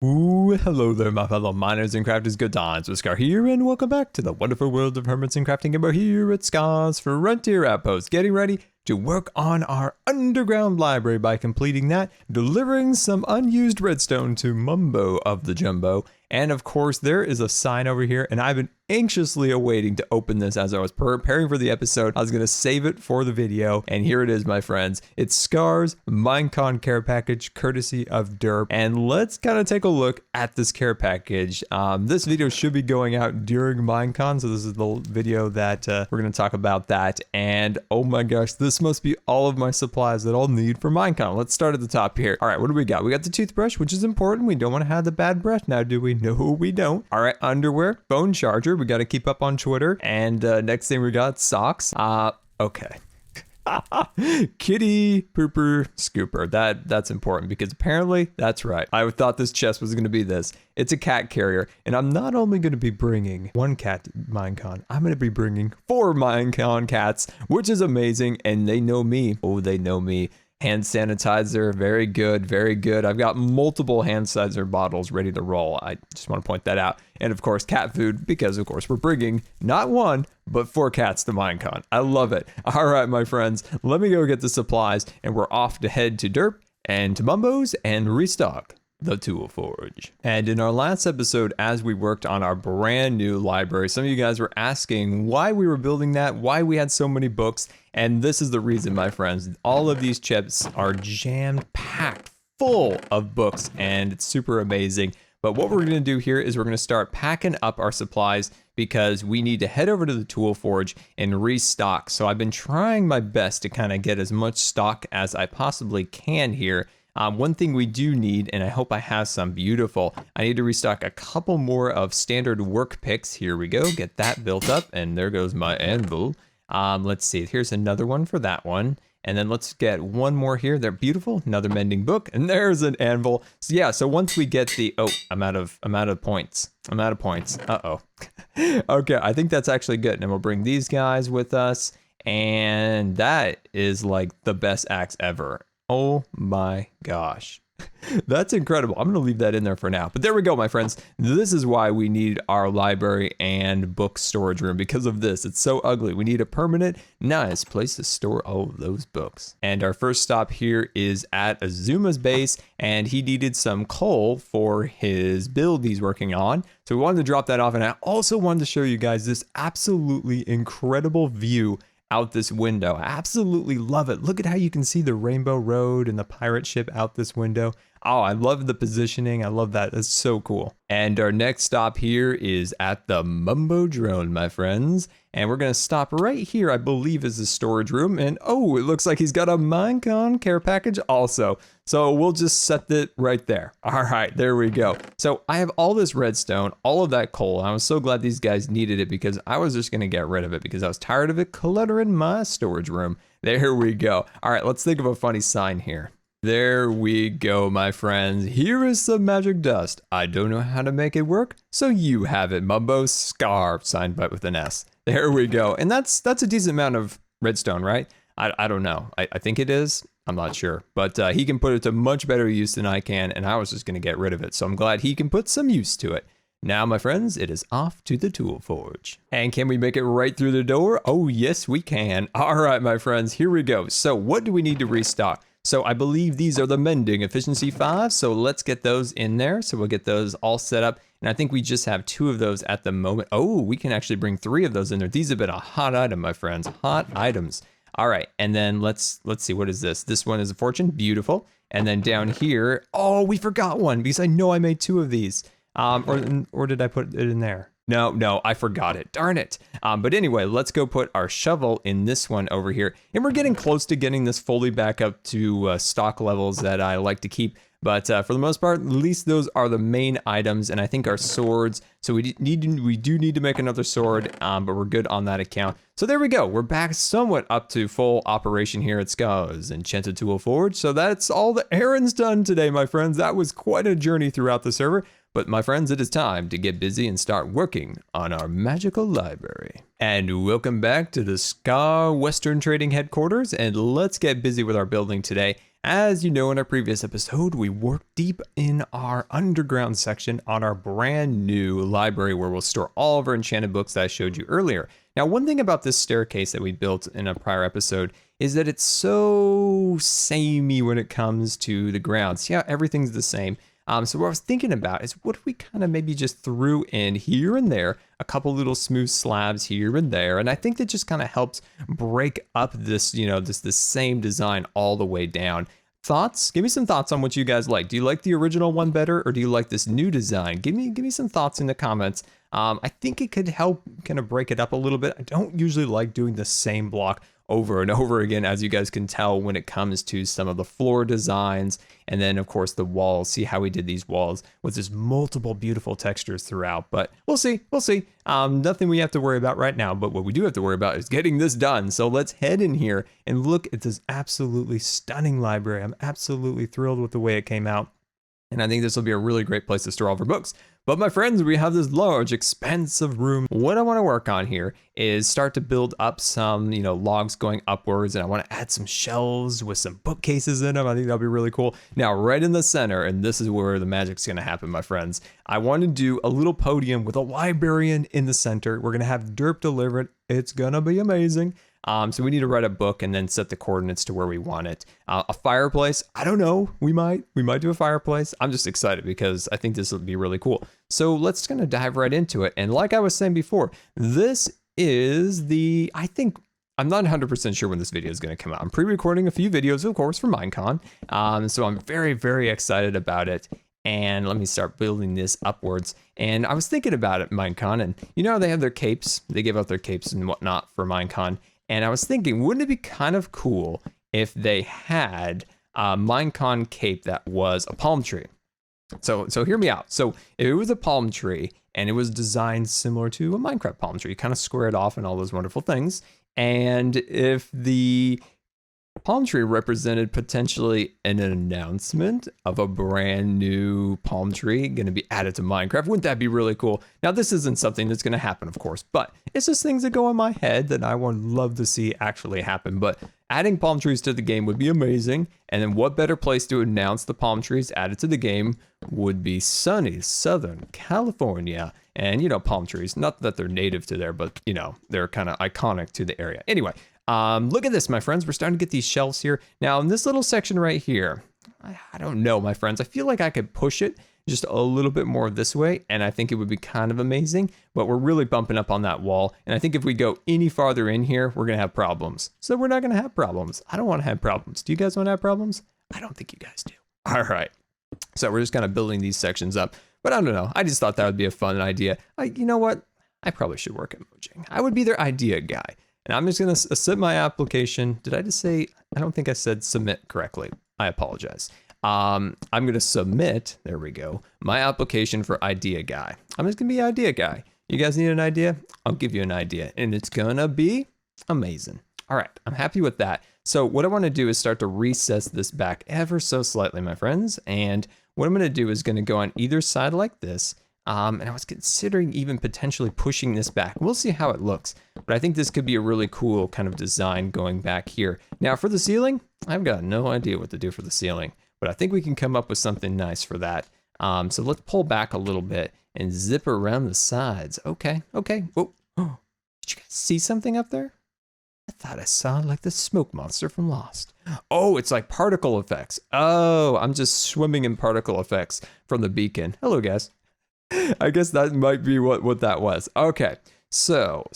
Ooh, hello there, my fellow miners and crafters. GoodTimesWithScar here, and welcome back to the wonderful world of hermits and crafting. And we're here at Scar's Frontier Outpost, getting ready to work on our underground library by completing that, delivering some unused redstone to Mumbo of the Jumbo. And of course, there is a sign over here, and I've been anxiously awaiting to open this as I was preparing for the episode. I was going to save it for the video, and here it is, my friends. It's Scar's Minecon care package, courtesy of Derp. And let's kind of take a look at this care package. This video should be going out during Minecon, so this is the video that we're going to talk about that. And oh my gosh, this must be all of my supplies that I'll need for Minecon. Let's start at the top here. All right, what do we got? We got the toothbrush, which is important. We don't want to have the bad breath now, do we? No, we don't. All right, underwear, phone charger. We got to keep up on Twitter. And next thing we got, socks. Okay. Kitty pooper scooper. That's important because apparently that's right. I thought this chest was going to be this. It's a cat carrier, and I'm not only going to be bringing one cat to Minecon, I'm going to be bringing 4 Minecon cats, which is amazing. And they know me. Oh, they know me. Hand sanitizer, very good, very good. I've got multiple hand sanitizer bottles ready to roll. I just want to point that out. And of course, cat food, because of course we're bringing not 1, but 4 cats to Minecon. I love it. All right, my friends, let me go get the supplies, and we're off to head to Derp and to Mumbo's and restock the tool forge. And in our last episode, as we worked on our brand new library, some of you guys were asking why we were building that, why we had so many books. And this is the reason, my friends. All of these chips are jammed packed full of books, and it's super amazing. But what we're going to do here is we're going to start packing up our supplies because we need to head over to the tool forge and restock. So I've been trying my best to kind of get as much stock as I possibly can here. One thing we do need, and I hope I have some, beautiful, I need to restock a couple more of standard work picks. Here we go, get that built up, and there goes my anvil. Let's see, here's another one for that one. And then let's get one more here. They're beautiful. Another mending book, and there's an anvil. So yeah, so once we get the, oh, I'm out of points. I'm out of points. Uh-oh. Okay, I think that's actually good. And we'll bring these guys with us. And that is like the best axe ever. Oh my gosh. That's incredible. I'm going to leave that in there for now. But there we go, my friends. This is why we need our library and book storage room. Because of this, it's so ugly. We need a permanent, nice place to store all of those books. And our first stop here is at Azuma's base, and he needed some coal for his build he's working on. So we wanted to drop that off, and I also wanted to show you guys this absolutely incredible view out this window. I absolutely love it. Look at how you can see the Rainbow Road and the pirate ship out this window. Oh, I love the positioning. I love that. That's so cool. And our next stop here is at the Mumbo drone, my friends. And we're going to stop right here, I believe is the storage room. And oh, it looks like he's got a Minecon care package also. So we'll just set it right there. All right, there we go. So I have all this redstone, all of that coal. I was so glad these guys needed it because I was just going to get rid of it because I was tired of it cluttering my storage room. There we go. All right, let's think of a funny sign here. There we go, my friends. Here is some magic dust. I don't know how to make it work, so you have it, Mumbo Scar, signed by with an S. There we go. And that's a decent amount of redstone, right? I don't know. I think it is. I'm not sure. But he can put it to much better use than I can, and I was just going to get rid of it. So I'm glad he can put some use to it. Now, my friends, it is off to the tool forge. And can we make it right through the door? Oh, yes, we can. All right, my friends, here we go. So what do we need to restock? So I believe these are the mending efficiency 5. So let's get those in there. So we'll get those all set up. And I think we just have 2 of those at the moment. Oh, we can actually bring 3 of those in there. These have been a hot item, my friends. Hot items. All right. And then let's see. What is this? This one is a fortune. Beautiful. And then down here. Oh, we forgot one because I know I made 2 of these. Or did I put it in there? No, I forgot it. Darn it. But anyway, let's go put our shovel in this one over here. And we're getting close to getting this fully back up to stock levels that I like to keep. But for the most part, at least those are the main items. And I think our swords. So we do need to make another sword, but we're good on that account. So there we go. We're back somewhat up to full operation here at Scar's Enchanted Tool Forge. So that's all the errands done today, my friends. That was quite a journey throughout the server. But my friends, it is time to get busy and start working on our magical library. And welcome back to the Scar Western Trading Headquarters, and let's get busy with our building today. As you know, in our previous episode, we worked deep in our underground section on our brand new library where we'll store all of our enchanted books that I showed you earlier. Now, one thing about this staircase that we built in a prior episode is that it's so samey when it comes to the grounds. Yeah, everything's the same. So what I was thinking about is what if we kind of maybe just threw in here and there a couple little smooth slabs here and there, and I think that just kind of helps break up this, this same design all the way down. Thoughts? Give me some thoughts on what you guys like. Do you like the original one better, or do you like this new design? Give me some thoughts in the comments. I think it could help kind of break it up a little bit. I don't usually like doing the same block over and over again, as you guys can tell when it comes to some of the floor designs, and then of course the walls. See how we did these walls with just multiple beautiful textures throughout, but we'll see. Nothing we have to worry about right now, but what we do have to worry about is getting this done. So let's head in here and look at this absolutely stunning library. I'm absolutely thrilled with the way it came out, and I think this will be a really great place to store all of our books. But my friends, we have this large expanse of room. What I want to work on here is start to build up some, logs going upwards, and I want to add some shelves with some bookcases in them. I think that'll be really cool. Now, right in the center, and this is where the magic's going to happen, my friends, I want to do a little podium with a librarian in the center. We're going to have derp delivered. It's going to be amazing. So we need to write a book and then set the coordinates to where we want it. A fireplace, I don't know. We might do a fireplace. I'm just excited because I think this will be really cool. So let's kind of dive right into it. And like I was saying before, this is I'm not 100% sure when this video is going to come out. I'm pre-recording a few videos, of course, for Minecon. So I'm very, very excited about it. And let me start building this upwards. And I was thinking about it, Minecon, and they have their capes. They give out their capes and whatnot for Minecon. And I was thinking, wouldn't it be kind of cool if they had a Minecon cape that was a palm tree? So hear me out. So if it was a palm tree and it was designed similar to a Minecraft palm tree, kind of squared off and all those wonderful things. And if the palm tree represented potentially an announcement of a brand new palm tree going to be added to Minecraft. Wouldn't that be really cool? Now, this isn't something that's going to happen, of course, but it's just things that go in my head that I would love to see actually happen. But adding palm trees to the game would be amazing. And then what better place to announce the palm trees added to the game would be sunny Southern California. And, palm trees, not that they're native to there, but, they're kind of iconic to the area. Anyway, look at this, my friends. We're starting to get these shelves here. Now, in this little section right here, I don't know, my friends. I feel like I could push it just a little bit more this way, and I think it would be kind of amazing, but we're really bumping up on that wall, and I think if we go any farther in here, we're going to have problems. So we're not going to have problems. I don't want to have problems. Do you guys want to have problems? I don't think you guys do. All right. So we're just kind of building these sections up, but I don't know. I just thought that would be a fun idea. You know what? I probably should work at Mojang. I would be their idea guy. And I'm just going to submit my application. Did I just say, I don't think I said submit correctly. I apologize. I'm going to submit, there we go, my application for idea guy. I'm just going to be idea guy. You guys need an idea? I'll give you an idea. And it's going to be amazing. All right, I'm happy with that. So what I want to do is start to recess this back ever so slightly, my friends. And what I'm going to do is going to go on either side like this. And I was considering even potentially pushing this back. We'll see how it looks, but I think this could be a really cool kind of design going back here. Now for the ceiling, I've got no idea what to do for the ceiling, but I think we can come up with something nice for that. So let's pull back a little bit and zip around the sides. Okay. Whoa. Oh, did you guys see something up there? I thought I saw like the smoke monster from Lost. Oh, it's like particle effects. Oh, I'm just swimming in particle effects from the beacon. Hello, guys. I guess that might be what that was. Okay, so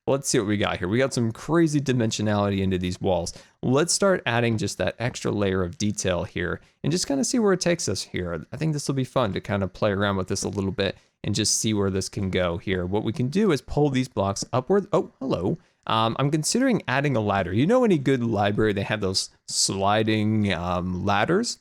let's see what we got here. We got some crazy dimensionality into these walls. Let's start adding just that extra layer of detail here and just kind of see where it takes us here. I think this will be fun to kind of play around with this a little bit and just see where this can go here. What we can do is pull these blocks upward. Oh, hello. I'm considering adding a ladder. Any good library, they have those sliding ladders.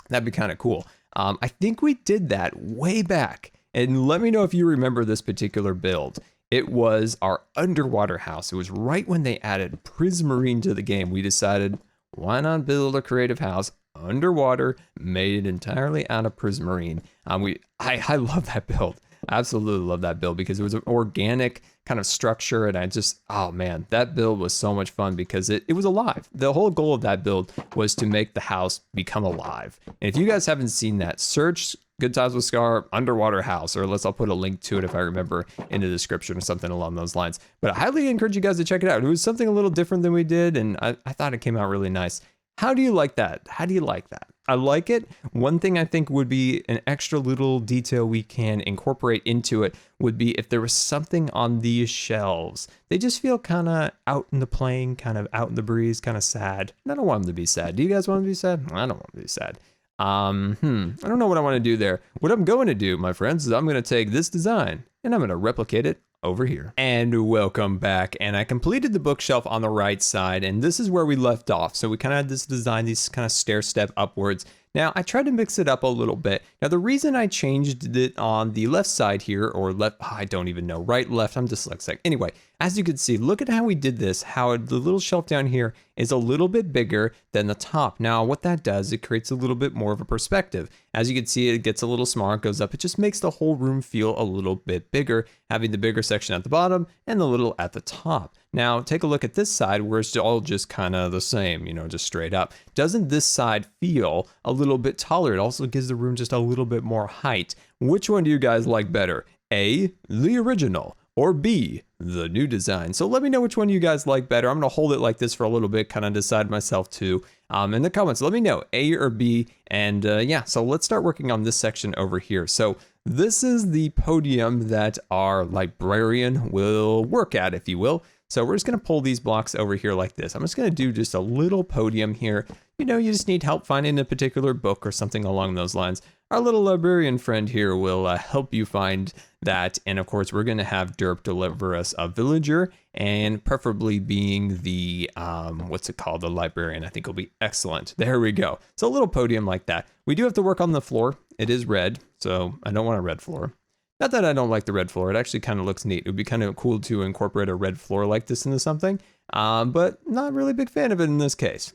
That'd be kind of cool. I think we did that way back. And let me know if you remember this particular build. It was our underwater house. It was right when they added Prismarine to the game. We decided, why not build a creative house underwater, made entirely out of Prismarine. I love that build. absolutely love that build because it was an organic kind of structure, and I just, oh man, that build was so much fun because it was alive. The whole goal of that build was to make the house become alive. And if you guys haven't seen that, search Good Times with Scar underwater house, or I'll put a link to it if I remember in the description or something along those lines. But I highly encourage you guys to check it out. It was something a little different than we did, and I thought it came out really nice. How do you like that? How do you like that? I like it. One thing I think would be an extra little detail we can incorporate into it would be if there was something on these shelves. They just feel kind of out in the plain, kind of out in the breeze, kind of sad. And I don't want them to be sad. Do you guys want them to be sad? I don't want them to be sad. I don't know what I want to do there. What I'm going to do, my friends, is I'm going to take this design and I'm going to replicate it over here. And welcome back. And I completed the bookshelf on the right side, and this is where we left off. So we kind of had this design, these kind of stair step upwards. Now I tried to mix it up a little bit. Now the reason I changed it on the left side here, or left, I don't even know, right, left, I'm dyslexic. Anyway, as you can see, look at how we did this, how the little shelf down here is a little bit bigger than the top. Now what that does, it creates a little bit more of a perspective. As you can see, it gets a little smaller, it goes up. It just makes the whole room feel a little bit bigger, having the bigger section at the bottom and the little at the top. Now take a look at this side where it's all just kind of the same, you know, just straight up. Doesn't this side feel a little bit taller? It also gives the room just a little bit more height. Which one do you guys like better? A, the original, or B, the new design? So let me know which one you guys like better. I'm gonna hold it like this for a little bit, kind of decide myself too. In the comments, let me know A or B. And yeah, so let's start working on this section over here. So this is the podium that our librarian will work at, if you will. So we're just gonna pull these blocks over here like this. I'm just gonna do just a little podium here. You know, you just need help finding a particular book or something along those lines. Our little librarian friend here will help you find that. And of course, we're gonna have Derp deliver us a villager, and preferably being the, what's it called? The librarian, I think will be excellent. There we go. So a little podium like that. We do have to work on the floor. It is red, so I don't want a red floor. Not that I don't like the red floor, it actually kind of looks neat. It would be kind of cool to incorporate a red floor like this into something, but not really a big fan of it in this case.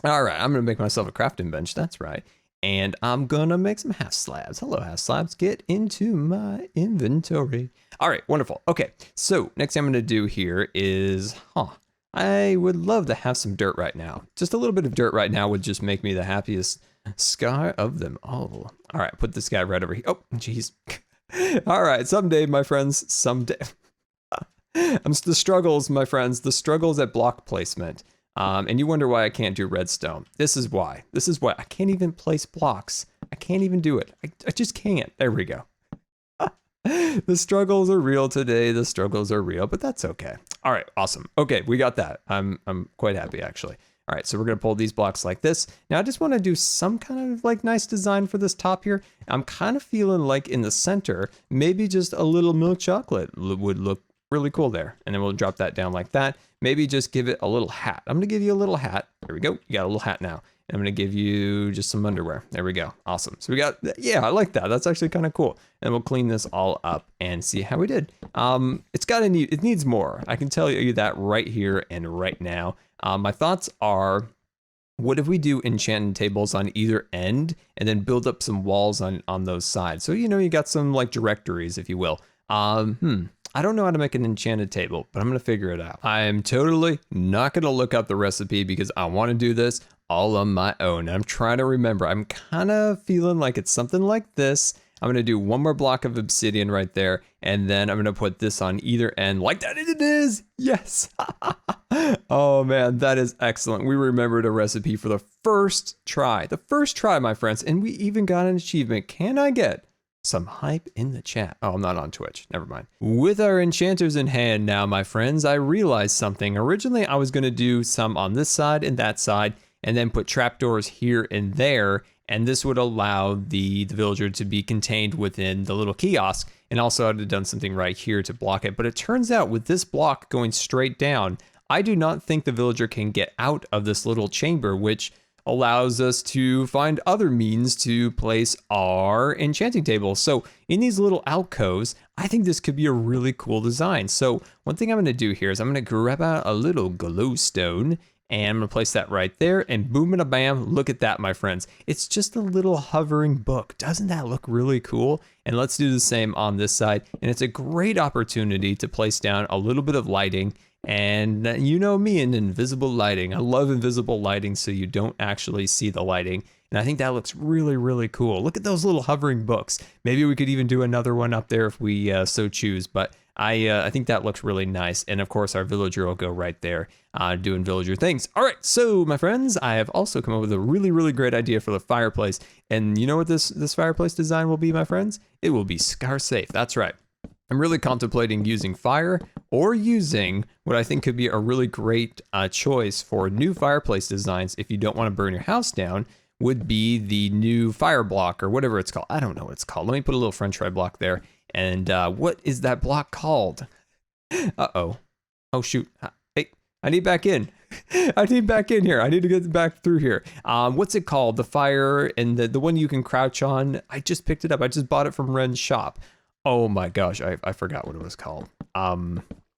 All right, I'm gonna make myself a crafting bench, that's right. And I'm gonna make some half slabs. Hello, half slabs, get into my inventory. All right, wonderful. Okay, so next thing I'm gonna do here is, I would love to have some dirt right now. Just a little bit of dirt right now would just make me the happiest Scar of them all. All right, put this guy right over here. Oh, jeez. All right, someday, my friends, someday. The struggles, my friends, the struggles at block placement. And you wonder why I can't do redstone. This is why. This is why I can't even place blocks. I can't even do it. I just can't. There we go. The struggles are real today. The struggles are real, but that's okay. All right, awesome. Okay, we got that. I'm quite happy actually. All right, so we're gonna pull these blocks like this. Now I just wanna do some kind of like nice design for this top here. I'm kind of feeling like in the center, maybe just a little milk chocolate would look really cool there. And then we'll drop that down like that. Maybe just give it a little hat. I'm gonna give you a little hat. There we go, you got a little hat now. And I'm gonna give you just some underwear. There we go, awesome. So we got, yeah, I like that. That's actually kind of cool. And we'll clean this all up and see how we did. It needs more. I can tell you that right here and right now. My thoughts are, what if we do enchanted tables on either end and then build up some walls on those sides? So, you know, you got some like directories, if you will. I don't know how to make an enchanted table, but I'm gonna figure it out. I am totally not gonna look up the recipe because I wanna do this all on my own. I'm trying to remember. I'm kind of feeling like it's something like this. I'm gonna do one more block of obsidian right there, and then I'm gonna put this on either end like that. It is, yes. Oh man, that is excellent. We remembered a recipe for the first try. The first try, my friends, and we even got an achievement. Can I get some hype in the chat? Oh, I'm not on Twitch, never mind. With our enchanters in hand now, my friends, I realized something. Originally, I was gonna do some on this side and that side, and then put trapdoors here and there, and this would allow the villager to be contained within the little kiosk, and also I'd have done something right here to block it. But it turns out with this block going straight down, I do not think the villager can get out of this little chamber, which allows us to find other means to place our enchanting table. So in these little alcoves, I think this could be a really cool design. So one thing I'm gonna do here is I'm gonna grab out a little glowstone, And I'm gonna place that right there, and boom and a bam, look at that, my friends. It's just a little hovering book. Doesn't that look really cool? And let's do the same on this side. And it's a great opportunity to place down a little bit of lighting. And you know me and invisible lighting. I love invisible lighting so you don't actually see the lighting. And I think that looks really, really cool. Look at those little hovering books. Maybe we could even do another one up there if we so choose. But I think that looks really nice. And of course, our villager will go right there doing villager things. All right, so my friends, I have also come up with a really, really great idea for the fireplace. And you know what this fireplace design will be, my friends? It will be Scar safe. That's right. I'm really contemplating using fire or using what I think could be a really great choice for new fireplace designs if you don't want to burn your house down, would be the new fire block or whatever it's called. I don't know what it's called. Let me put a little french fry block there. And what is that block called? Uh-oh. Oh, shoot. Hey, I need back in. I need back in here. I need to get back through here. What's it called? The fire and the one you can crouch on. I just picked it up. I just bought it from Ren's shop. Oh my gosh, I forgot what it was called.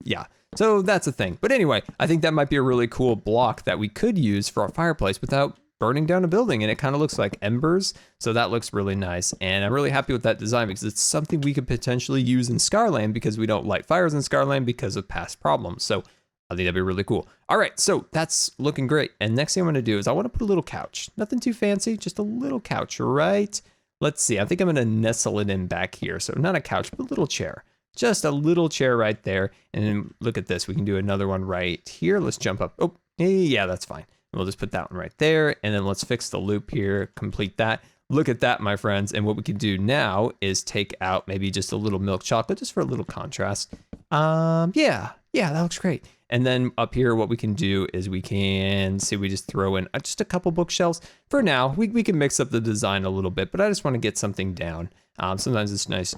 Yeah, so that's a thing. But anyway, I think that might be a really cool block that we could use for our fireplace without burning down a building. And it kind of looks like embers, so that looks really nice. And I'm really happy with that design because it's something we could potentially use in Scarland because we don't light fires in Scarland because of past problems. So I think that'd be really cool. All right, so that's looking great. And next thing I'm gonna do is I wanna put a little couch. Nothing too fancy, just a little couch, right? Let's see, I think I'm gonna nestle it in back here. So not a couch, but a little chair. Just a little chair right there. And then look at this, we can do another one right here. Let's jump up. Oh, yeah, that's fine. We'll just put that one right there. And then let's fix the loop here, complete that. Look at that, my friends. And what we can do now is take out maybe just a little milk chocolate, just for a little contrast. Yeah, that looks great. And then up here, what we can do is we can see, we just throw in just a couple bookshelves. For now, we can mix up the design a little bit, but I just want to get something down. Sometimes it's nice.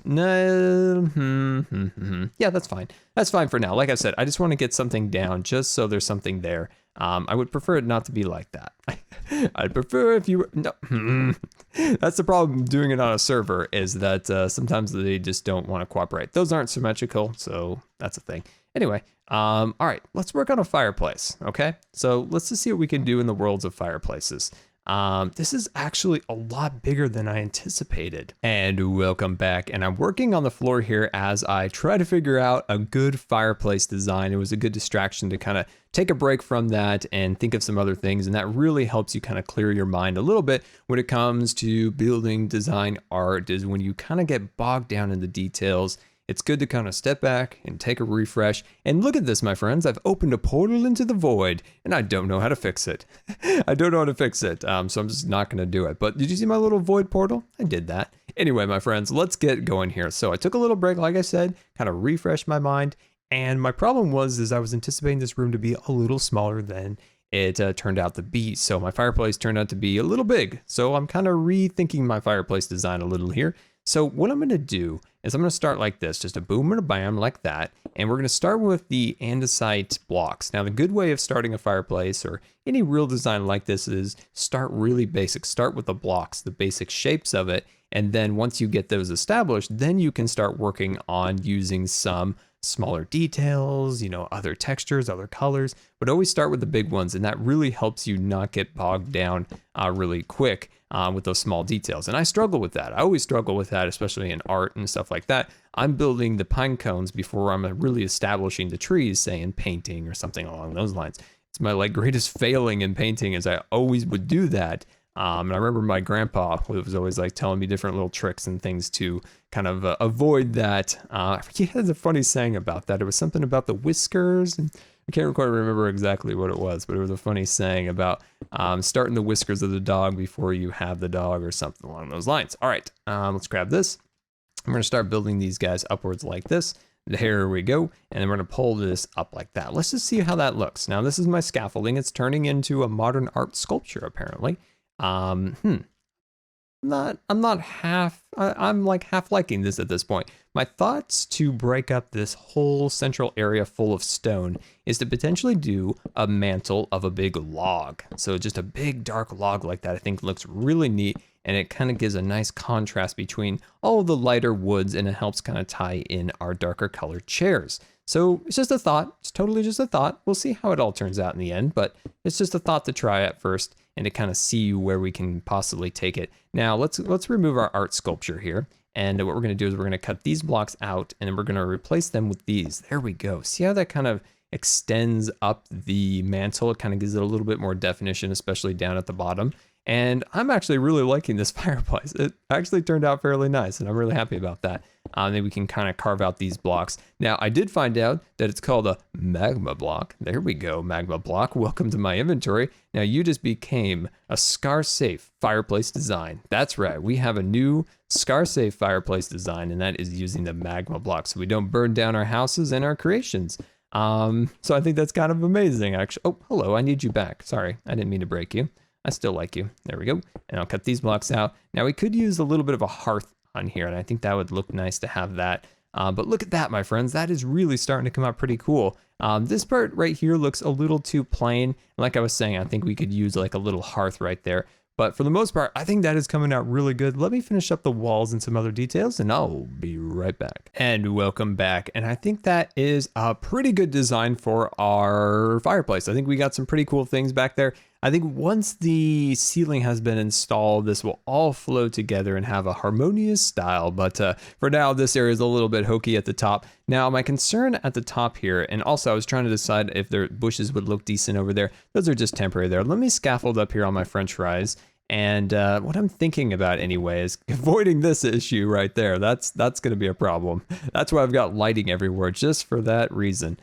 Yeah, that's fine. That's fine for now. Like I said, I just want to get something down just so there's something there. I would prefer it not to be like that. I'd prefer if you were, no. That's the problem doing it on a server is that sometimes they just don't want to cooperate. Those aren't symmetrical, so that's a thing. Anyway, all right, let's work on a fireplace, okay? So let's just see what we can do in the worlds of fireplaces. This is actually a lot bigger than I anticipated. And welcome back. And I'm working on the floor here as I try to figure out a good fireplace design. It was a good distraction to kind of take a break from that and think of some other things. And that really helps you kind of clear your mind a little bit when it comes to building design art, is when you kind of get bogged down in the details. It's good to kind of step back and take a refresh. And look at this, my friends. I've opened a portal into the void, and I don't know how to fix it. I don't know how to fix it, so I'm just not going to do it. But did you see my little void portal? I did that. Anyway, my friends, let's get going here. So I took a little break, like I said, kind of refreshed my mind. And my problem was I was anticipating this room to be a little smaller than it turned out to be. So my fireplace turned out to be a little big. So I'm kind of rethinking my fireplace design a little here. So what I'm going to do is I'm going to start like this, just a boom and a bam like that. And we're going to start with the andesite blocks. Now, the good way of starting a fireplace or any real design like this is start really basic. Start with the blocks, the basic shapes of it. And then once you get those established, then you can start working on using some smaller details, you know, other textures, other colors, but always start with the big ones. And that really helps you not get bogged down really quick with those small details. And I struggle with that. I always struggle with that, especially in art and stuff like that. I'm building the pine cones before I'm really establishing the trees, say in painting or something along those lines. It's my greatest failing in painting is I always would do that. And I remember my grandpa was always telling me different little tricks and things to kind of avoid that. He had a funny saying about that. It was something about the whiskers, and I can't quite remember exactly what it was, but it was a funny saying about starting the whiskers of the dog before you have the dog or something along those lines. All right, let's grab this. I'm going to start building these guys upwards like this. Here we go. And then we're going to pull this up like that. Let's just see how that looks. Now, this is my scaffolding. It's turning into a modern art sculpture, apparently. I'm half liking this at this point. My thoughts to break up this whole central area full of stone is to potentially do a mantle of a big log. So just a big dark log like that, I think looks really neat. and it kind of gives a nice contrast between all of the lighter woods, and it helps kind of tie in our darker colored chairs. So it's just a thought. It's totally just a thought. We'll see how it all turns out in the end, but it's just a thought to try at first and to kind of see where we can possibly take it. Now let's remove our art sculpture here. And what we're going to do is we're going to cut these blocks out, and then we're going to replace them with these. There we go. See how that kind of extends up the mantle? It kind of gives it a little bit more definition, especially down at the bottom. And I'm actually really liking this fireplace. It actually turned out fairly nice, and I'm really happy about that. Then we can kind of carve out these blocks. Now, I did find out that it's called a magma block. There we go, magma block. Welcome to my inventory. Now, you just became a scar-safe fireplace design. That's right, we have a new scar-safe fireplace design, and that is using the magma block, so we don't burn down our houses and our creations. So I think that's kind of amazing, actually. Oh, hello, I need you back. Sorry, I didn't mean to break you. I still like you. There we go. And I'll cut these blocks out. Now, we could use a little bit of a hearth on here, and I think that would look nice to have that. But look at that, my friends. That is really starting to come out pretty cool. This part right here looks a little too plain. Like I was saying, I think we could use like a little hearth right there. But for the most part, I think that is coming out really good. Let me finish up the walls and some other details, and I'll be right back. And welcome back. And I think that is a pretty good design for our fireplace. I think we got some pretty cool things back there. I think once the ceiling has been installed, this will all flow together and have a harmonious style. But for now, this area is a little bit hokey at the top. Now, my concern at the top here, and also I was trying to decide if their bushes would look decent over there. Those are just temporary there. Let me scaffold up here on my French fries. And what I'm thinking about anyway is avoiding this issue right there. That's going to be a problem. That's why I've got lighting everywhere, just for that reason.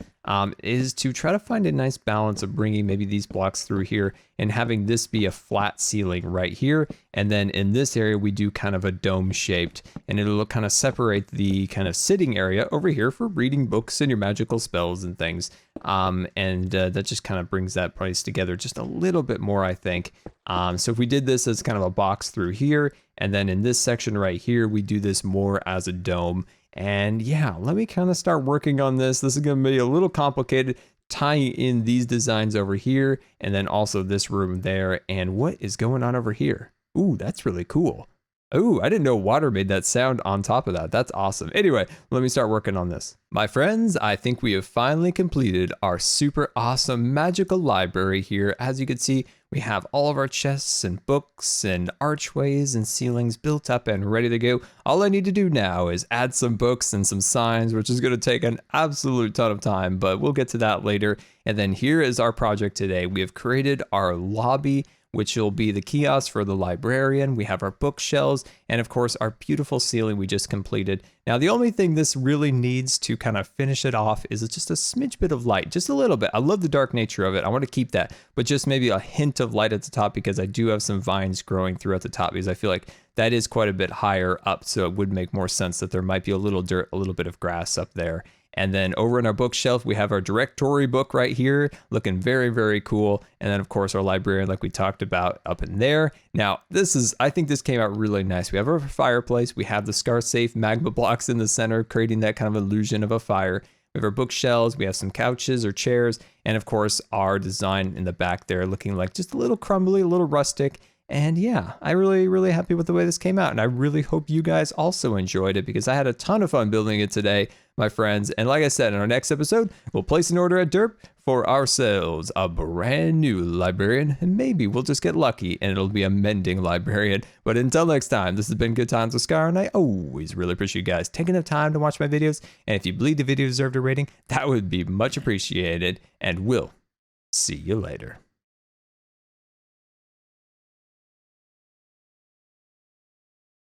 Is to try to find a nice balance of bringing maybe these blocks through here and having this be a flat ceiling right here. And then in this area, we do kind of a dome shaped, and it'll kind of separate the kind of sitting area over here for reading books and your magical spells and things. That just kind of brings that place together just a little bit more, I think. So if we did this as kind of a box through here, and then in this section right here, we do this more as a dome. And yeah, let me kind of start working on this. This is going to be a little complicated, tying in these designs over here, and then also this room there. And what is going on over here? Ooh, that's really cool. Ooh, I didn't know water made that sound on top of that. That's awesome. Anyway, let me start working on this. My friends, I think we have finally completed our super awesome magical library here. As you can see, we have all of our chests and books and archways and ceilings built up and ready to go. All I need to do now is add some books and some signs, which is going to take an absolute ton of time, but we'll get to that later. And then here is our project today. We have created our lobby, which will be the kiosk for the librarian. We have our bookshelves, and of course our beautiful ceiling we just completed. Now the only thing this really needs to kind of finish it off is just a smidge bit of light, just a little bit. I love the dark nature of it. I want to keep that, but just maybe a hint of light at the top, because I do have some vines growing through at the top, because I feel like that is quite a bit higher up, so it would make more sense that there might be a little dirt, a little bit of grass up there. And then over in our bookshelf, we have our directory book right here, looking very, very cool. And then of course our librarian, like we talked about, up in there. Now I think this came out really nice. We have our fireplace, we have the scar-safe magma blocks in the center, creating that kind of illusion of a fire. We have our bookshelves, we have some couches or chairs, and of course our design in the back there looking like just a little crumbly, a little rustic. And yeah, I'm really, really happy with the way this came out. And I really hope you guys also enjoyed it, because I had a ton of fun building it today, my friends. And like I said, in our next episode, we'll place an order at Derp for ourselves a brand new librarian. And maybe we'll just get lucky and it'll be a mending librarian. But until next time, this has been Good Times with Scar, and I always really appreciate you guys taking the time to watch my videos. And if you believe the video deserved a rating, that would be much appreciated. And we'll see you later.